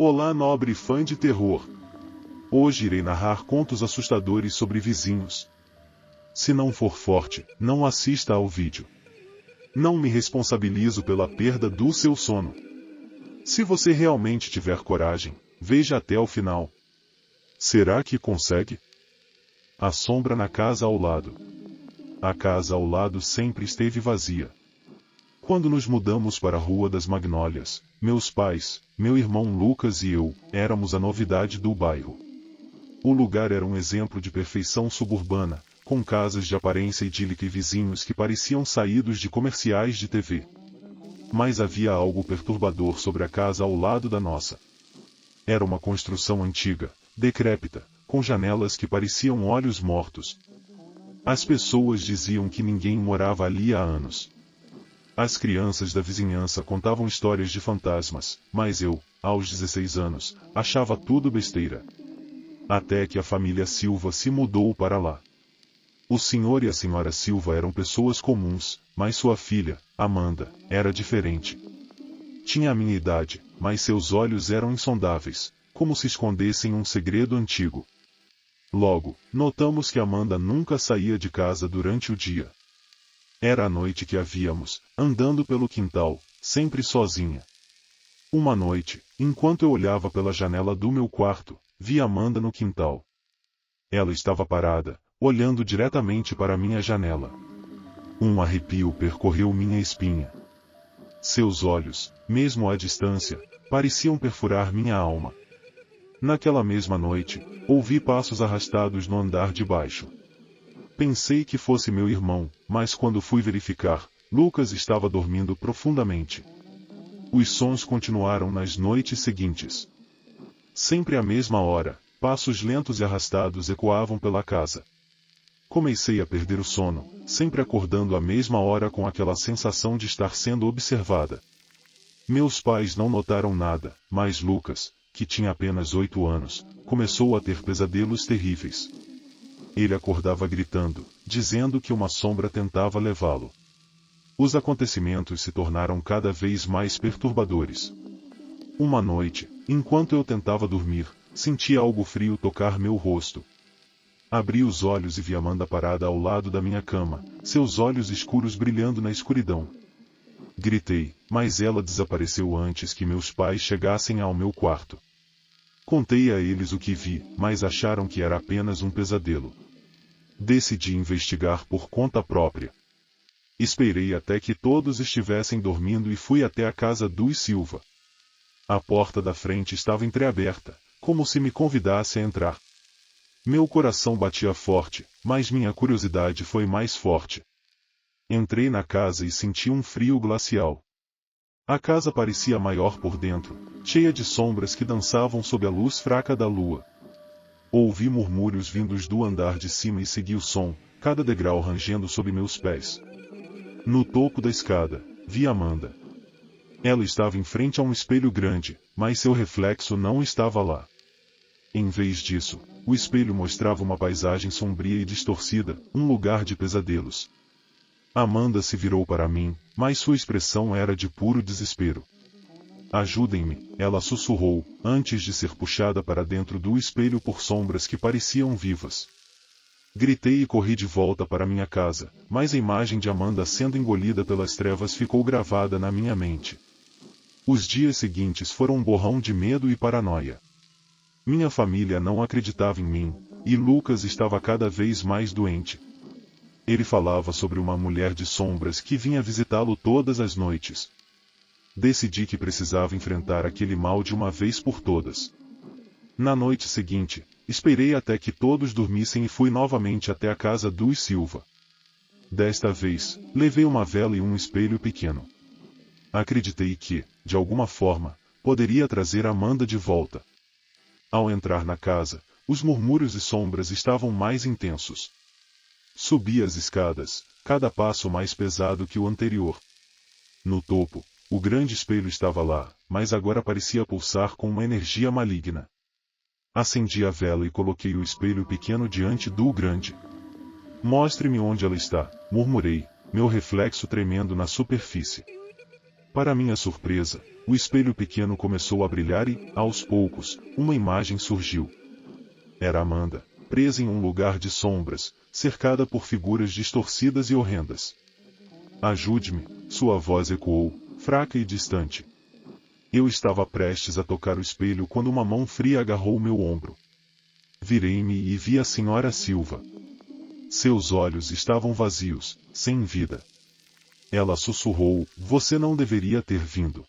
Olá, nobre fã de terror. Hoje irei narrar contos assustadores sobre vizinhos. Se não for forte, não assista ao vídeo. Não me responsabilizo pela perda do seu sono. Se você realmente tiver coragem, veja até o final. Será que consegue? A sombra na casa ao lado. A casa ao lado sempre esteve vazia. Quando nos mudamos para a Rua das Magnólias, meus pais, meu irmão Lucas e eu, éramos a novidade do bairro. O lugar era um exemplo de perfeição suburbana, com casas de aparência idílica e vizinhos que pareciam saídos de comerciais de TV. Mas havia algo perturbador sobre a casa ao lado da nossa. Era uma construção antiga, decrépita, com janelas que pareciam olhos mortos. As pessoas diziam que ninguém morava ali há anos. As crianças da vizinhança contavam histórias de fantasmas, mas eu, aos 16 anos, achava tudo besteira. Até que a família Silva se mudou para lá. O senhor e a senhora Silva eram pessoas comuns, mas sua filha, Amanda, era diferente. Tinha a minha idade, mas seus olhos eram insondáveis, como se escondessem um segredo antigo. Logo, notamos que Amanda nunca saía de casa durante o dia. Era a noite que a víamos, andando pelo quintal, sempre sozinha. Uma noite, enquanto eu olhava pela janela do meu quarto, vi Amanda no quintal. Ela estava parada, olhando diretamente para minha janela. Um arrepio percorreu minha espinha. Seus olhos, mesmo à distância, pareciam perfurar minha alma. Naquela mesma noite, ouvi passos arrastados no andar de baixo. Pensei que fosse meu irmão, mas quando fui verificar, Lucas estava dormindo profundamente. Os sons continuaram nas noites seguintes. Sempre à mesma hora, passos lentos e arrastados ecoavam pela casa. Comecei a perder o sono, sempre acordando à mesma hora com aquela sensação de estar sendo observada. Meus pais não notaram nada, mas Lucas, que tinha apenas 8 anos, começou a ter pesadelos terríveis. Ele acordava gritando, dizendo que uma sombra tentava levá-lo. Os acontecimentos se tornaram cada vez mais perturbadores. Uma noite, enquanto eu tentava dormir, senti algo frio tocar meu rosto. Abri os olhos e vi Amanda parada ao lado da minha cama, seus olhos escuros brilhando na escuridão. Gritei, mas ela desapareceu antes que meus pais chegassem ao meu quarto. Contei a eles o que vi, mas acharam que era apenas um pesadelo. Decidi investigar por conta própria. Esperei até que todos estivessem dormindo e fui até a casa dos Silva. A porta da frente estava entreaberta, como se me convidasse a entrar. Meu coração batia forte, mas minha curiosidade foi mais forte. Entrei na casa e senti um frio glacial. A casa parecia maior por dentro, cheia de sombras que dançavam sob a luz fraca da lua. Ouvi murmúrios vindos do andar de cima e segui o som, cada degrau rangendo sob meus pés. No topo da escada, vi Amanda. Ela estava em frente a um espelho grande, mas seu reflexo não estava lá. Em vez disso, o espelho mostrava uma paisagem sombria e distorcida, um lugar de pesadelos. Amanda se virou para mim, mas sua expressão era de puro desespero. Ajudem-me, ela sussurrou, antes de ser puxada para dentro do espelho por sombras que pareciam vivas. Gritei e corri de volta para minha casa, mas a imagem de Amanda sendo engolida pelas trevas ficou gravada na minha mente. Os dias seguintes foram um borrão de medo e paranoia. Minha família não acreditava em mim, e Lucas estava cada vez mais doente. Ele falava sobre uma mulher de sombras que vinha visitá-lo todas as noites. Decidi que precisava enfrentar aquele mal de uma vez por todas. Na noite seguinte, esperei até que todos dormissem e fui novamente até a casa dos Silva. Desta vez, levei uma vela e um espelho pequeno. Acreditei que, de alguma forma, poderia trazer Amanda de volta. Ao entrar na casa, os murmúrios e sombras estavam mais intensos. Subi as escadas, cada passo mais pesado que o anterior. No topo, o grande espelho estava lá, mas agora parecia pulsar com uma energia maligna. Acendi a vela e coloquei o espelho pequeno diante do grande. Mostre-me onde ela está, murmurei, meu reflexo tremendo na superfície. Para minha surpresa, o espelho pequeno começou a brilhar e, aos poucos, uma imagem surgiu. Era Amanda, presa em um lugar de sombras, cercada por figuras distorcidas e horrendas. Ajude-me, sua voz ecoou, fraca e distante. Eu estava prestes a tocar o espelho quando uma mão fria agarrou meu ombro. Virei-me e vi a senhora Silva. Seus olhos estavam vazios, sem vida. Ela sussurrou: "Você não deveria ter vindo."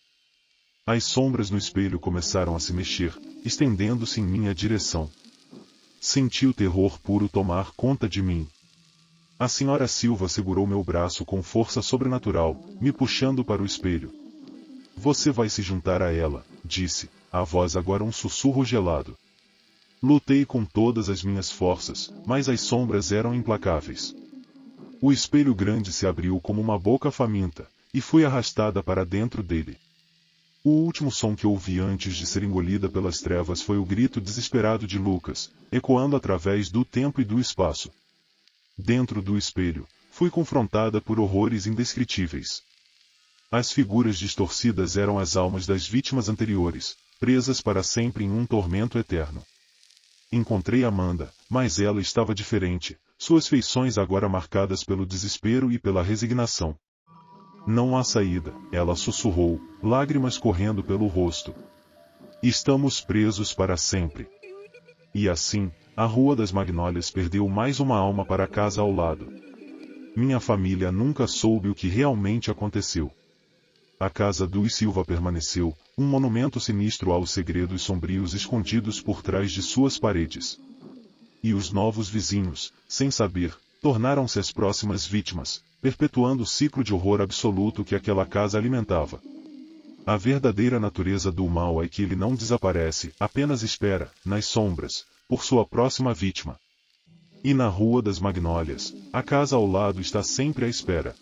As sombras no espelho começaram a se mexer, estendendo-se em minha direção. Senti o terror puro tomar conta de mim. A senhora Silva segurou meu braço com força sobrenatural, me puxando para o espelho. "Você vai se juntar a ela", disse, a voz agora um sussurro gelado. Lutei com todas as minhas forças, mas as sombras eram implacáveis. O espelho grande se abriu como uma boca faminta, e fui arrastada para dentro dele. O último som que ouvi antes de ser engolida pelas trevas foi o grito desesperado de Lucas, ecoando através do tempo e do espaço. Dentro do espelho, fui confrontada por horrores indescritíveis. As figuras distorcidas eram as almas das vítimas anteriores, presas para sempre em um tormento eterno. Encontrei Amanda, mas ela estava diferente, suas feições agora marcadas pelo desespero e pela resignação. "Não há saída", ela sussurrou, lágrimas correndo pelo rosto. "Estamos presos para sempre." E assim, a Rua das Magnólias perdeu mais uma alma para a casa ao lado. Minha família nunca soube o que realmente aconteceu. A casa dos Silva permaneceu, um monumento sinistro aos segredos sombrios escondidos por trás de suas paredes. E os novos vizinhos, sem saber, tornaram-se as próximas vítimas, perpetuando o ciclo de horror absoluto que aquela casa alimentava. A verdadeira natureza do mal é que ele não desaparece, apenas espera, nas sombras, por sua próxima vítima. E na Rua das Magnólias, a casa ao lado está sempre à espera.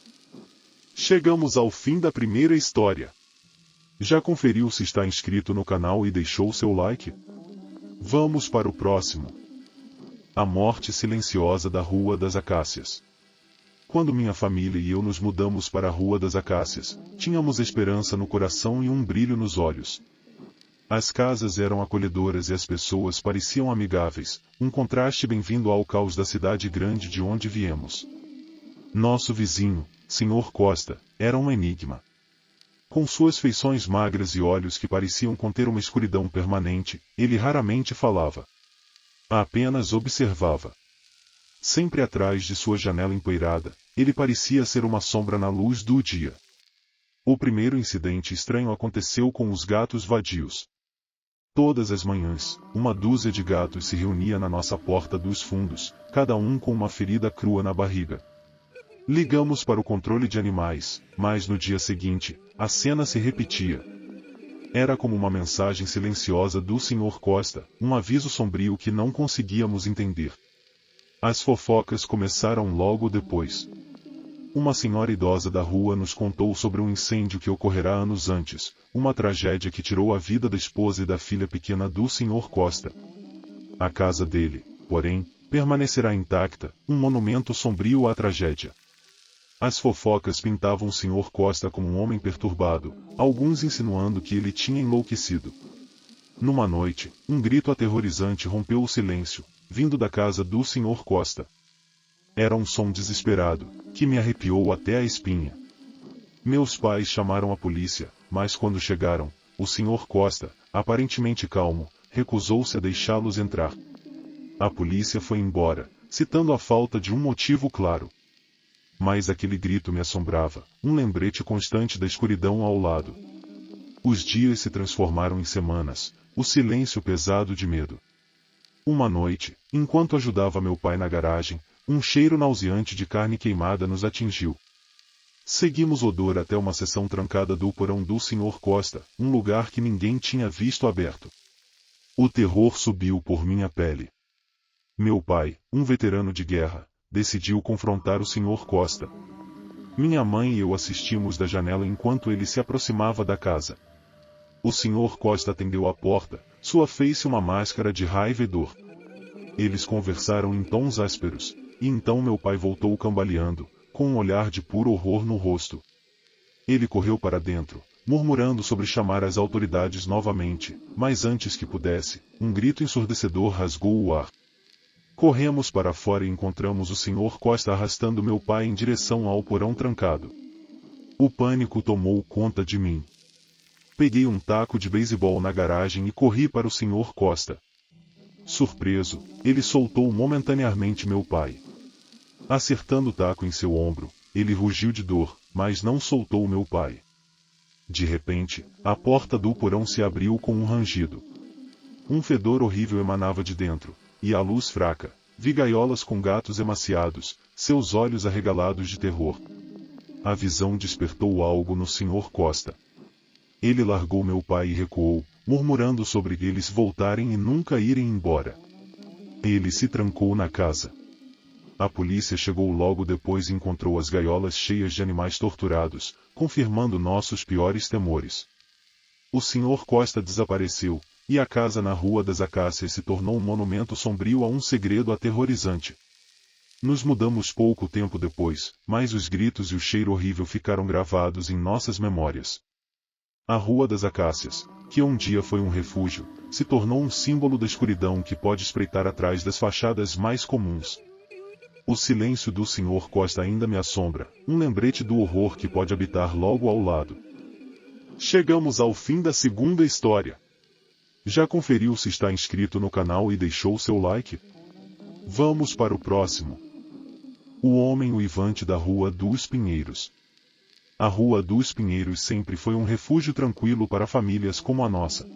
Chegamos ao fim da primeira história. Já conferiu se está inscrito no canal e deixou seu like? Vamos para o próximo. A Morte Silenciosa da Rua das Acácias. Quando minha família e eu nos mudamos para a Rua das Acácias, tínhamos esperança no coração e um brilho nos olhos. As casas eram acolhedoras e as pessoas pareciam amigáveis, um contraste bem-vindo ao caos da cidade grande de onde viemos. Nosso vizinho, Sr. Costa, era um enigma. Com suas feições magras e olhos que pareciam conter uma escuridão permanente, ele raramente falava. Apenas observava. Sempre atrás de sua janela empoeirada, ele parecia ser uma sombra na luz do dia. O primeiro incidente estranho aconteceu com os gatos vadios. Todas as manhãs, uma dúzia de gatos se reunia na nossa porta dos fundos, cada um com uma ferida crua na barriga. Ligamos para o controle de animais, mas no dia seguinte, a cena se repetia. Era como uma mensagem silenciosa do Sr. Costa, um aviso sombrio que não conseguíamos entender. As fofocas começaram logo depois. Uma senhora idosa da rua nos contou sobre um incêndio que ocorrerá anos antes, uma tragédia que tirou a vida da esposa e da filha pequena do Sr. Costa. A casa dele, porém, permanecerá intacta, um monumento sombrio à tragédia. As fofocas pintavam o Sr. Costa como um homem perturbado, alguns insinuando que ele tinha enlouquecido. Numa noite, um grito aterrorizante rompeu o silêncio, vindo da casa do Sr. Costa. Era um som desesperado, que me arrepiou até a espinha. Meus pais chamaram a polícia, mas quando chegaram, o Sr. Costa, aparentemente calmo, recusou-se a deixá-los entrar. A polícia foi embora, citando a falta de um motivo claro. Mas aquele grito me assombrava, um lembrete constante da escuridão ao lado. Os dias se transformaram em semanas, o silêncio pesado de medo. Uma noite, enquanto ajudava meu pai na garagem, um cheiro nauseante de carne queimada nos atingiu. Seguimos o odor até uma seção trancada do porão do Sr. Costa, um lugar que ninguém tinha visto aberto. O terror subiu por minha pele. Meu pai, um veterano de guerra, decidiu confrontar o Sr. Costa. Minha mãe e eu assistimos da janela enquanto ele se aproximava da casa. O Sr. Costa atendeu a porta, sua face uma máscara de raiva e dor. Eles conversaram em tons ásperos, e então meu pai voltou cambaleando, com um olhar de puro horror no rosto. Ele correu para dentro, murmurando sobre chamar as autoridades novamente, mas antes que pudesse, um grito ensurdecedor rasgou o ar. Corremos para fora e encontramos o Sr. Costa arrastando meu pai em direção ao porão trancado. O pânico tomou conta de mim. Peguei um taco de beisebol na garagem e corri para o Sr. Costa. Surpreso, ele soltou momentaneamente meu pai. Acertando o taco em seu ombro, ele rugiu de dor, mas não soltou meu pai. De repente, a porta do porão se abriu com um rangido. Um fedor horrível emanava de dentro, e à luz fraca, vi gaiolas com gatos emaciados, seus olhos arregalados de terror. A visão despertou algo no Sr. Costa. Ele largou meu pai e recuou, murmurando sobre eles voltarem e nunca irem embora. Ele se trancou na casa. A polícia chegou logo depois e encontrou as gaiolas cheias de animais torturados, confirmando nossos piores temores. O Sr. Costa desapareceu, e a casa na Rua das Acácias se tornou um monumento sombrio a um segredo aterrorizante. Nos mudamos pouco tempo depois, mas os gritos e o cheiro horrível ficaram gravados em nossas memórias. A Rua das Acácias, que um dia foi um refúgio, se tornou um símbolo da escuridão que pode espreitar atrás das fachadas mais comuns. O silêncio do Sr. Costa ainda me assombra, um lembrete do horror que pode habitar logo ao lado. Chegamos ao fim da segunda história. Já conferiu se está inscrito no canal e deixou seu like? Vamos para o próximo. O Homem Uivante da Rua dos Pinheiros. A Rua dos Pinheiros sempre foi um refúgio tranquilo para famílias como a nossa.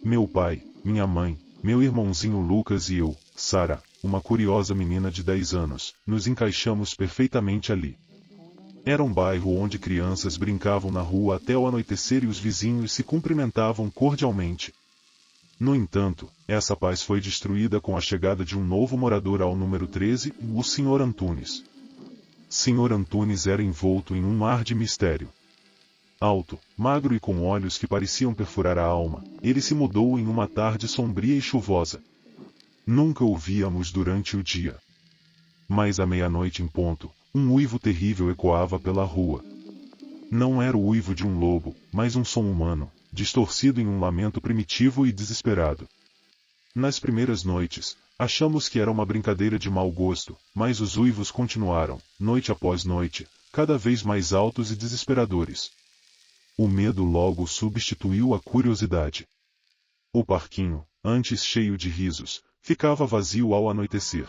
Meu pai, minha mãe, meu irmãozinho Lucas e eu, Sara, uma curiosa menina de 10 anos, nos encaixamos perfeitamente ali. Era um bairro onde crianças brincavam na rua até o anoitecer e os vizinhos se cumprimentavam cordialmente. No entanto, essa paz foi destruída com a chegada de um novo morador ao número 13, o Sr. Antunes. Sr. Antunes era envolto em um mar de mistério. Alto, magro e com olhos que pareciam perfurar a alma, ele se mudou em uma tarde sombria e chuvosa. Nunca o víamos durante o dia. Mas à meia-noite em ponto, um uivo terrível ecoava pela rua. Não era o uivo de um lobo, mas um som humano, distorcido em um lamento primitivo e desesperado. Nas primeiras noites, achamos que era uma brincadeira de mau gosto, mas os uivos continuaram, noite após noite, cada vez mais altos e desesperadores. O medo logo substituiu a curiosidade. O parquinho, antes cheio de risos, ficava vazio ao anoitecer.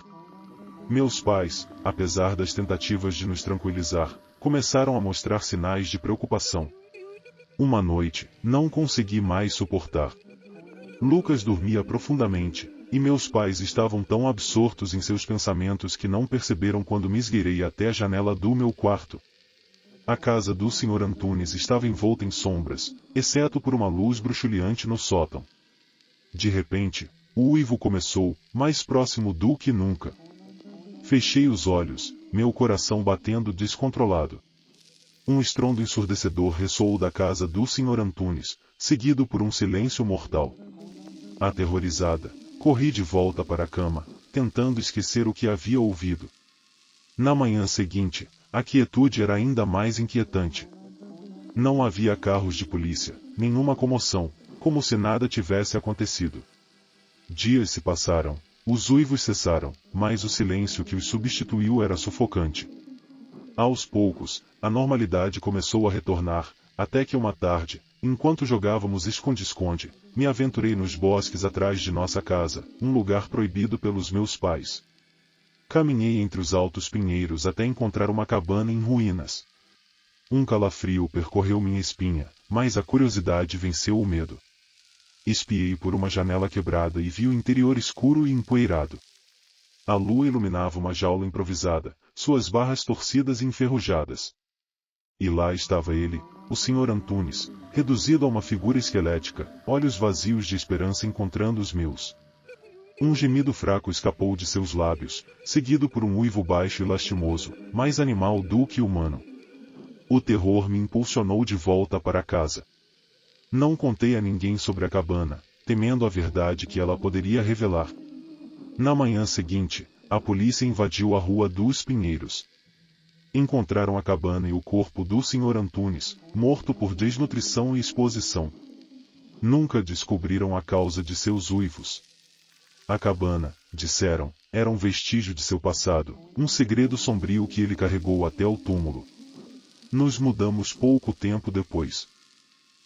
Meus pais, apesar das tentativas de nos tranquilizar, começaram a mostrar sinais de preocupação. Uma noite, não consegui mais suportar. Lucas dormia profundamente, e meus pais estavam tão absortos em seus pensamentos que não perceberam quando me esgueirei até a janela do meu quarto. A casa do Sr. Antunes estava envolta em sombras, exceto por uma luz bruxuleante no sótão. De repente, o uivo começou, mais próximo do que nunca. Fechei os olhos, meu coração batendo descontrolado. Um estrondo ensurdecedor ressoou da casa do Sr. Antunes, seguido por um silêncio mortal. Aterrorizada, corri de volta para a cama, tentando esquecer o que havia ouvido. Na manhã seguinte, a quietude era ainda mais inquietante. Não havia carros de polícia, nenhuma comoção, como se nada tivesse acontecido. Dias se passaram, os uivos cessaram, mas o silêncio que os substituiu era sufocante. Aos poucos, a normalidade começou a retornar, até que uma tarde, enquanto jogávamos esconde-esconde, me aventurei nos bosques atrás de nossa casa, um lugar proibido pelos meus pais. Caminhei entre os altos pinheiros até encontrar uma cabana em ruínas. Um calafrio percorreu minha espinha, mas a curiosidade venceu o medo. Espiei por uma janela quebrada e vi o interior escuro e empoeirado. A lua iluminava uma jaula improvisada, suas barras torcidas e enferrujadas. E lá estava ele, o Sr. Antunes, reduzido a uma figura esquelética, olhos vazios de esperança encontrando os meus. Um gemido fraco escapou de seus lábios, seguido por um uivo baixo e lastimoso, mais animal do que humano. O terror me impulsionou de volta para casa. Não contei a ninguém sobre a cabana, temendo a verdade que ela poderia revelar. Na manhã seguinte, a polícia invadiu a Rua dos Pinheiros. Encontraram a cabana e o corpo do Sr. Antunes, morto por desnutrição e exposição. Nunca descobriram a causa de seus uivos. A cabana, disseram, era um vestígio de seu passado, um segredo sombrio que ele carregou até o túmulo. Nos mudamos pouco tempo depois.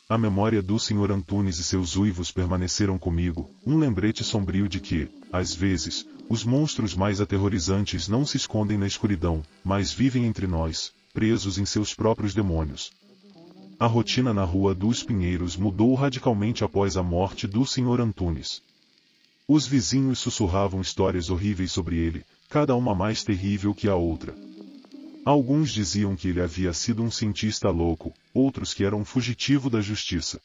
A memória do Sr. Antunes e seus uivos permaneceram comigo, um lembrete sombrio de que, às vezes, os monstros mais aterrorizantes não se escondem na escuridão, mas vivem entre nós, presos em seus próprios demônios. A rotina na Rua dos Pinheiros mudou radicalmente após a morte do Sr. Antunes. Os vizinhos sussurravam histórias horríveis sobre ele, cada uma mais terrível que a outra. Alguns diziam que ele havia sido um cientista louco, outros que era um fugitivo da justiça.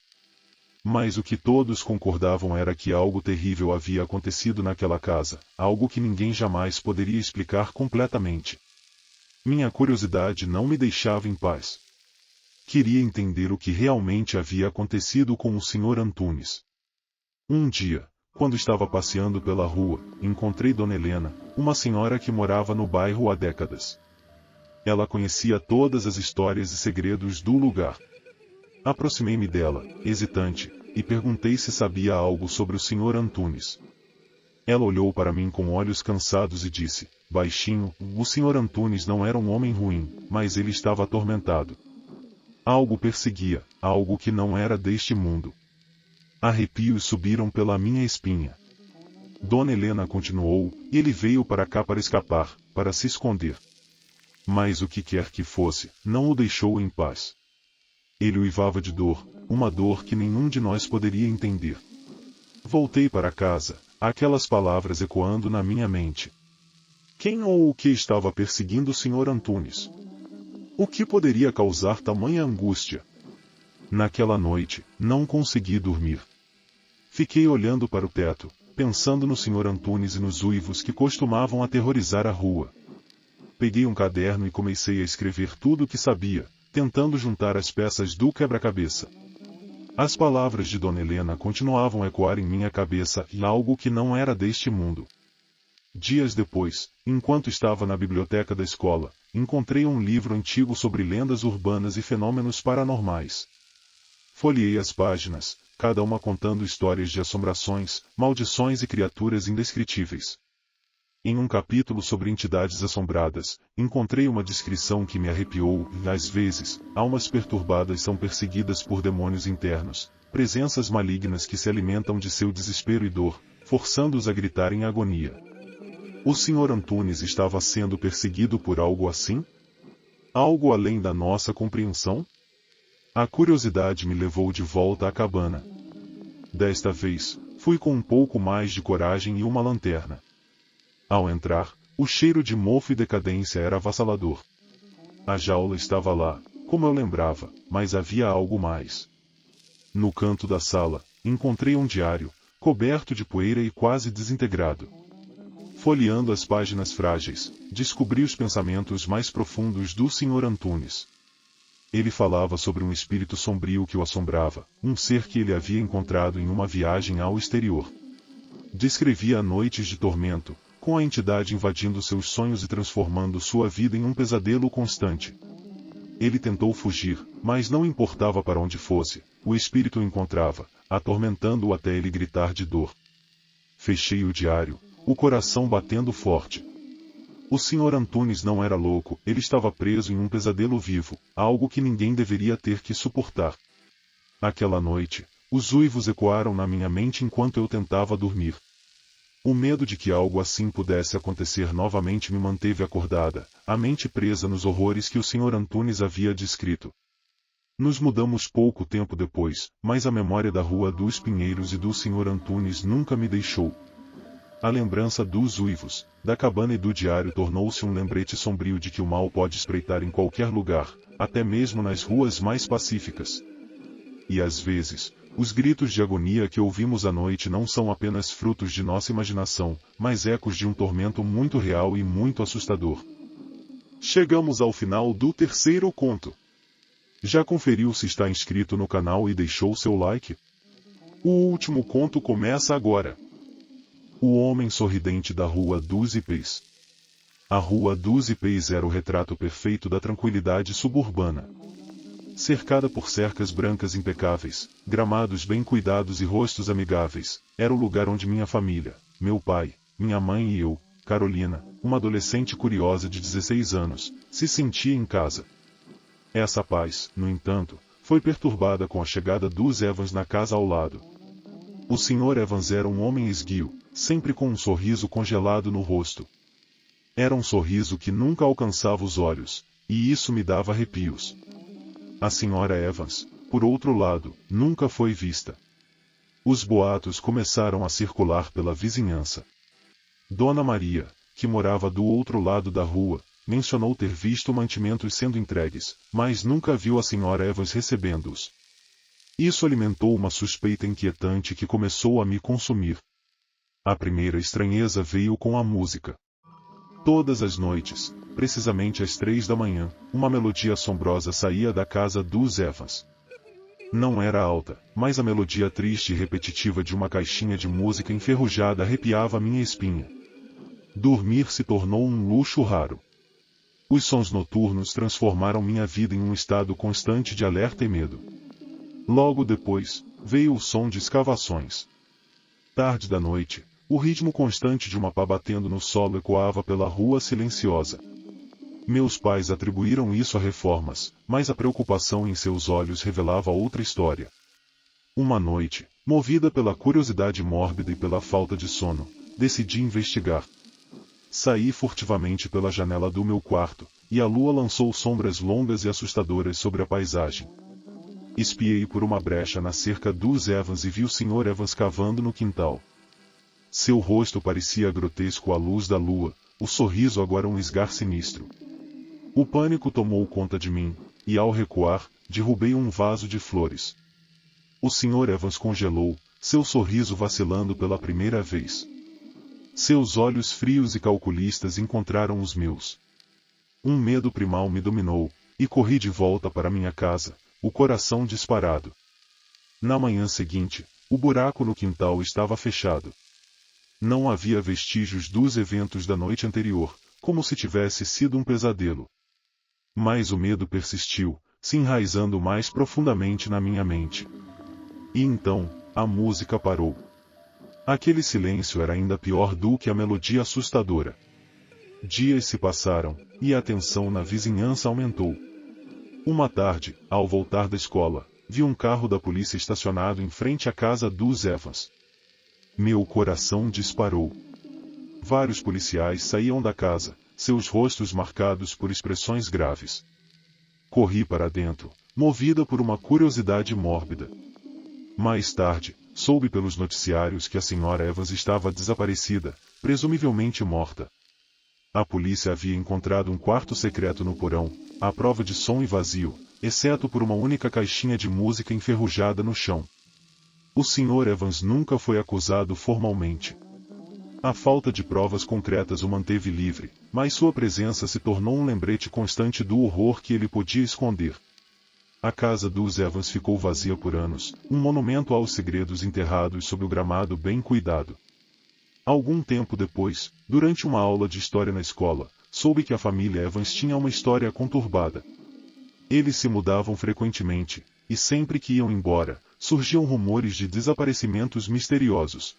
Mas o que todos concordavam era que algo terrível havia acontecido naquela casa, algo que ninguém jamais poderia explicar completamente. Minha curiosidade não me deixava em paz. Queria entender o que realmente havia acontecido com o Sr. Antunes. Um dia, quando estava passeando pela rua, encontrei Dona Helena, uma senhora que morava no bairro há décadas. Ela conhecia todas as histórias e segredos do lugar. Aproximei-me dela, hesitante, e perguntei se sabia algo sobre o Sr. Antunes. Ela olhou para mim com olhos cansados e disse, baixinho, o Sr. Antunes não era um homem ruim, mas ele estava atormentado. Algo perseguia, algo que não era deste mundo. Arrepios subiram pela minha espinha. Dona Helena continuou, ele veio para cá para escapar, para se esconder. Mas o que quer que fosse, não o deixou em paz. Ele uivava de dor, uma dor que nenhum de nós poderia entender. Voltei para casa, aquelas palavras ecoando na minha mente. Quem ou o que estava perseguindo o Sr. Antunes? O que poderia causar tamanha angústia? Naquela noite, não consegui dormir. Fiquei olhando para o teto, pensando no Sr. Antunes e nos uivos que costumavam aterrorizar a rua. Peguei um caderno e comecei a escrever tudo o que sabia, tentando juntar as peças do quebra-cabeça. As palavras de Dona Helena continuavam a ecoar em minha cabeça e algo que não era deste mundo. Dias depois, enquanto estava na biblioteca da escola, encontrei um livro antigo sobre lendas urbanas e fenômenos paranormais. Folheei as páginas, cada uma contando histórias de assombrações, maldições e criaturas indescritíveis. Em um capítulo sobre entidades assombradas, encontrei uma descrição que me arrepiou, e às vezes, almas perturbadas são perseguidas por demônios internos, presenças malignas que se alimentam de seu desespero e dor, forçando-os a gritar em agonia. O Sr. Antunes estava sendo perseguido por algo assim? Algo além da nossa compreensão? A curiosidade me levou de volta à cabana. Desta vez, fui com um pouco mais de coragem e uma lanterna. Ao entrar, o cheiro de mofo e decadência era avassalador. A jaula estava lá, como eu lembrava, mas havia algo mais. No canto da sala, encontrei um diário, coberto de poeira e quase desintegrado. Folheando as páginas frágeis, descobri os pensamentos mais profundos do Sr. Antunes. Ele falava sobre um espírito sombrio que o assombrava, um ser que ele havia encontrado em uma viagem ao exterior. Descrevia noites de tormento, com a entidade invadindo seus sonhos e transformando sua vida em um pesadelo constante. Ele tentou fugir, mas não importava para onde fosse, o espírito o encontrava, atormentando-o até ele gritar de dor. Fechei o diário, o coração batendo forte. O Sr. Antunes não era louco, ele estava preso em um pesadelo vivo, algo que ninguém deveria ter que suportar. Aquela noite, os uivos ecoaram na minha mente enquanto eu tentava dormir. O medo de que algo assim pudesse acontecer novamente me manteve acordada, a mente presa nos horrores que o Sr. Antunes havia descrito. Nos mudamos pouco tempo depois, mas a memória da Rua dos Pinheiros e do Sr. Antunes nunca me deixou. A lembrança dos uivos, da cabana e do diário tornou-se um lembrete sombrio de que o mal pode espreitar em qualquer lugar, até mesmo nas ruas mais pacíficas. E às vezes, os gritos de agonia que ouvimos à noite não são apenas frutos de nossa imaginação, mas ecos de um tormento muito real e muito assustador. Chegamos ao final do terceiro conto. Já conferiu se está inscrito no canal e deixou seu like? O último conto começa agora. O Homem Sorridente da Rua dos Ipês. A rua dos Ipês era o retrato perfeito da tranquilidade suburbana. Cercada por cercas brancas impecáveis, gramados bem cuidados e rostos amigáveis, era o lugar onde minha família, meu pai, minha mãe e eu, Carolina, uma adolescente curiosa de 16 anos, se sentia em casa. Essa paz, no entanto, foi perturbada com a chegada dos Evans na casa ao lado. O Sr. Evans era um homem esguio, sempre com um sorriso congelado no rosto. Era um sorriso que nunca alcançava os olhos, e isso me dava arrepios. A Sra. Evans, por outro lado, nunca foi vista. Os boatos começaram a circular pela vizinhança. Dona Maria, que morava do outro lado da rua, mencionou ter visto mantimentos sendo entregues, mas nunca viu a Sra. Evans recebendo-os. Isso alimentou uma suspeita inquietante que começou a me consumir. A primeira estranheza veio com a música. Todas as noites, precisamente às 3 da manhã, uma melodia assombrosa saía da casa dos Evans. Não era alta, mas a melodia triste e repetitiva de uma caixinha de música enferrujada arrepiava minha espinha. Dormir se tornou um luxo raro. Os sons noturnos transformaram minha vida em um estado constante de alerta e medo. Logo depois, veio o som de escavações. Tarde da noite, o ritmo constante de uma pá batendo no solo ecoava pela rua silenciosa. Meus pais atribuíram isso a reformas, mas a preocupação em seus olhos revelava outra história. Uma noite, movida pela curiosidade mórbida e pela falta de sono, decidi investigar. Saí furtivamente pela janela do meu quarto, e a lua lançou sombras longas e assustadoras sobre a paisagem. Espiei por uma brecha na cerca dos Evans e vi o Sr. Evans cavando no quintal. Seu rosto parecia grotesco à luz da lua, o sorriso agora um esgar sinistro. O pânico tomou conta de mim, e ao recuar, derrubei um vaso de flores. O Sr. Evans congelou, seu sorriso vacilando pela primeira vez. Seus olhos frios e calculistas encontraram os meus. Um medo primal me dominou, e corri de volta para minha casa, o coração disparado. Na manhã seguinte, o buraco no quintal estava fechado. Não havia vestígios dos eventos da noite anterior, como se tivesse sido um pesadelo. Mas o medo persistiu, se enraizando mais profundamente na minha mente. E então, a música parou. Aquele silêncio era ainda pior do que a melodia assustadora. Dias se passaram, e a tensão na vizinhança aumentou. Uma tarde, ao voltar da escola, vi um carro da polícia estacionado em frente à casa dos Evans. Meu coração disparou. Vários policiais saíam da casa, seus rostos marcados por expressões graves. Corri para dentro, movida por uma curiosidade mórbida. Mais tarde, soube pelos noticiários que a Sra. Evans estava desaparecida, presumivelmente morta. A polícia havia encontrado um quarto secreto no porão, à prova de som e vazio, exceto por uma única caixinha de música enferrujada no chão. O Sr. Evans nunca foi acusado formalmente. A falta de provas concretas o manteve livre, mas sua presença se tornou um lembrete constante do horror que ele podia esconder. A casa dos Evans ficou vazia por anos, um monumento aos segredos enterrados sob o gramado bem cuidado. Algum tempo depois, durante uma aula de história na escola, soube que a família Evans tinha uma história conturbada. Eles se mudavam frequentemente, e sempre que iam embora, surgiam rumores de desaparecimentos misteriosos.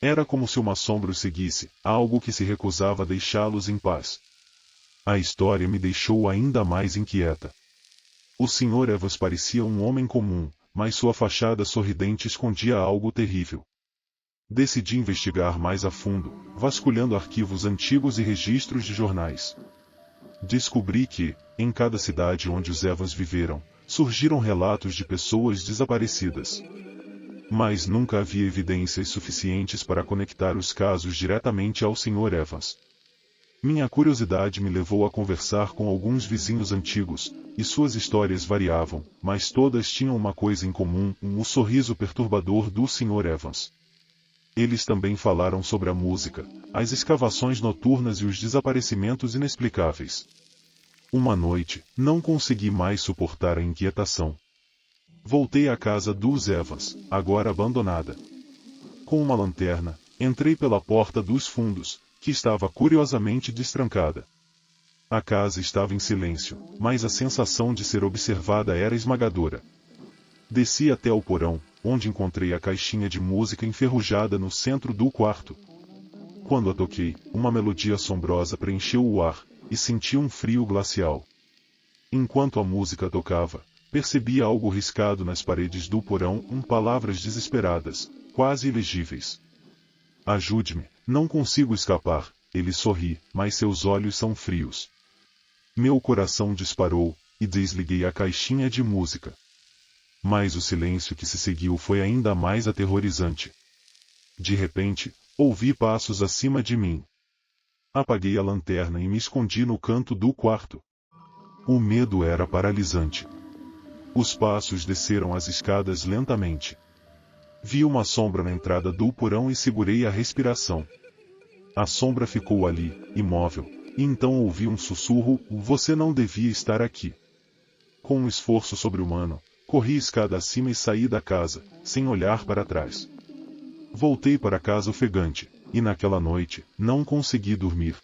Era como se uma sombra os seguisse, algo que se recusava a deixá-los em paz. A história me deixou ainda mais inquieta. O Sr. Evans parecia um homem comum, mas sua fachada sorridente escondia algo terrível. Decidi investigar mais a fundo, vasculhando arquivos antigos e registros de jornais. Descobri que, em cada cidade onde os Evans viveram, surgiram relatos de pessoas desaparecidas. Mas nunca havia evidências suficientes para conectar os casos diretamente ao Sr. Evans. Minha curiosidade me levou a conversar com alguns vizinhos antigos, e suas histórias variavam, mas todas tinham uma coisa em comum, o sorriso perturbador do Sr. Evans. Eles também falaram sobre a música, as escavações noturnas e os desaparecimentos inexplicáveis. Uma noite, não consegui mais suportar a inquietação. Voltei à casa dos Evans, agora abandonada. Com uma lanterna, entrei pela porta dos fundos, que estava curiosamente destrancada. A casa estava em silêncio, mas a sensação de ser observada era esmagadora. Desci até o porão, onde encontrei a caixinha de música enferrujada no centro do quarto. Quando a toquei, uma melodia assombrosa preencheu o ar, e senti um frio glacial. Enquanto a música tocava, percebi algo riscado nas paredes do porão, palavras desesperadas, quase ilegíveis. Ajude-me, não consigo escapar. Ele sorri, mas seus olhos são frios. Meu coração disparou, e desliguei a caixinha de música. Mas o silêncio que se seguiu foi ainda mais aterrorizante. De repente, ouvi passos acima de mim. Apaguei a lanterna e me escondi no canto do quarto. O medo era paralisante. Os passos desceram as escadas lentamente. Vi uma sombra na entrada do porão e segurei a respiração. A sombra ficou ali, imóvel, e então ouvi um sussurro: "Você não devia estar aqui." Com um esforço sobre-humano, corri escada acima e saí da casa, sem olhar para trás. Voltei para casa ofegante, e naquela noite, não consegui dormir.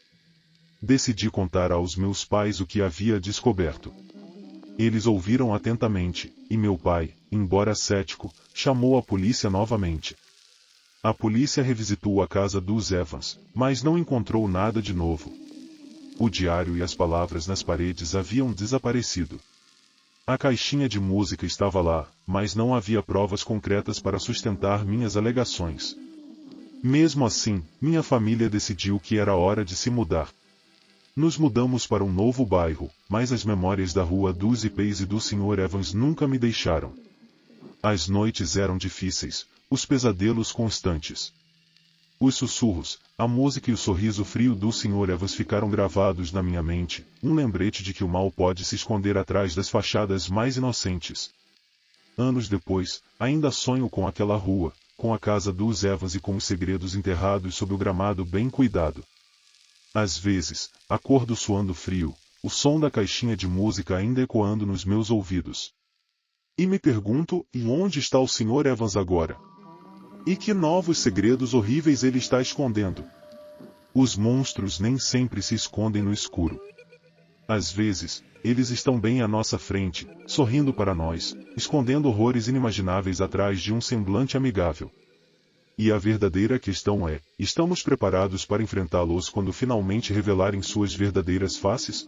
Decidi contar aos meus pais o que havia descoberto. Eles ouviram atentamente, e meu pai, embora cético, chamou a polícia novamente. A polícia revisitou a casa dos Evans, mas não encontrou nada de novo. O diário e as palavras nas paredes haviam desaparecido. A caixinha de música estava lá, mas não havia provas concretas para sustentar minhas alegações. Mesmo assim, minha família decidiu que era hora de se mudar. Nos mudamos para um novo bairro, mas as memórias da rua dos Ipês e do Sr. Evans nunca me deixaram. As noites eram difíceis, os pesadelos constantes. Os sussurros, a música e o sorriso frio do Sr. Evans ficaram gravados na minha mente, um lembrete de que o mal pode se esconder atrás das fachadas mais inocentes. Anos depois, ainda sonho com aquela rua, com a casa dos Evans e com os segredos enterrados sob o gramado bem cuidado. Às vezes, acordo suando frio, o som da caixinha de música ainda ecoando nos meus ouvidos. E me pergunto, e onde está o Sr. Evans agora? E que novos segredos horríveis ele está escondendo? Os monstros nem sempre se escondem no escuro. Às vezes, eles estão bem à nossa frente, sorrindo para nós, escondendo horrores inimagináveis atrás de um semblante amigável. E a verdadeira questão é, estamos preparados para enfrentá-los quando finalmente revelarem suas verdadeiras faces?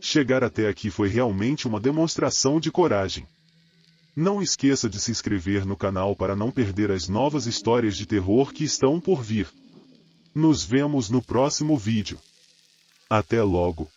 Chegar até aqui foi realmente uma demonstração de coragem. Não esqueça de se inscrever no canal para não perder as novas histórias de terror que estão por vir. Nos vemos no próximo vídeo. Até logo!